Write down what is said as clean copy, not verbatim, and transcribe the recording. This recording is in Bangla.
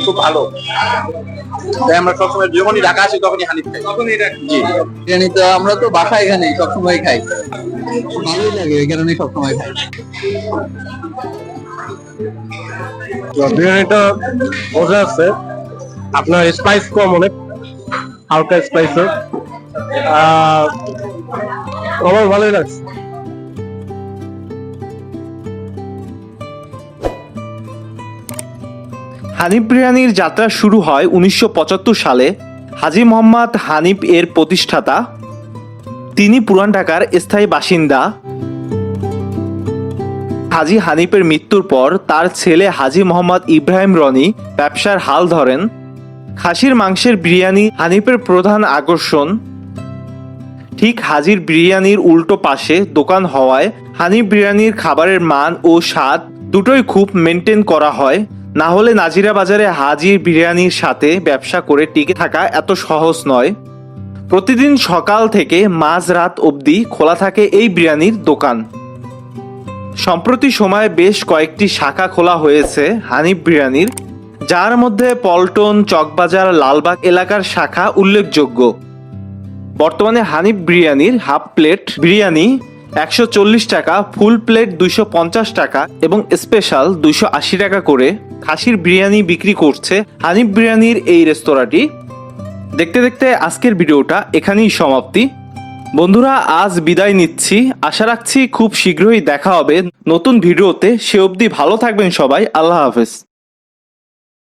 খুব ভালো। তাই আমরা সবসময় যখনই ঢাকা আসি তখনই হানিফ খাই। জি, বিরিয়ানি তো আমরা তো বাসায় এখানে সবসময় খাই, ভালোই লাগে এই কারণে সবসময় খাই। বিরিয়ানিটা মজা আছে, আপনার স্পাইস কম, অনেক হালকা স্পাইস। আমার ভালোই লাগছে। হানিফ বিরিয়ানির যাত্রা শুরু হয় 1975 সালে। হাজী মোহাম্মদ হানিফ এর প্রতিষ্ঠাতা। তিনি পুরান ঢাকার স্থায়ী বাসিন্দা। হাজী হানিফের মৃত্যুর পর তার ছেলে হাজী মোহাম্মদ ইব্রাহিম রনি ব্যবসার হাল ধরেন। খাসির মাংসের বিরিয়ানি হানিফের প্রধান আকর্ষণ। ঠিক হাজির বিরিয়ানির উল্টো পাশে দোকান হওয়ায় হানিফ বিরিয়ানির খাবারের মান ও স্বাদ দুটোই খুব মেনটেন করা হয়। না হলে নাজিরা বাজারে হাজির বিরিয়ানির সাথে ব্যবসা করে টিকে থাকা এত সহজ নয়। প্রতিদিন সকাল থেকে মাঝরাত অবধি খোলা থাকে এই বিরিয়ানির দোকান। সম্প্রতি সময়ে বেশ কয়েকটি শাখা খোলা হয়েছে হানিফ বিরিয়ানির, যার মধ্যে পল্টন, চকবাজার, লালবাগ এলাকার শাখা উল্লেখযোগ্য। বর্তমানে হানিফ বিরিয়ানির হাফ প্লেট বিরিয়ানি 140 টাকা, ফুল প্লেট 250 টাকা এবং স্পেশাল 280 টাকা করে খাসির বিরিয়ানি বিক্রি করছে হানিফ বিরিয়ানির এই রেস্তোরাঁটি। দেখতে দেখতে আজকের ভিডিওটা এখানেই সমাপ্তি। বন্ধুরা, আজ বিদায় নিচ্ছি। আশা রাখছি খুব শীঘ্রই দেখা হবে নতুন ভিডিওতে। সে অবধি ভালো থাকবেন সবাই। আল্লাহ হাফেজ।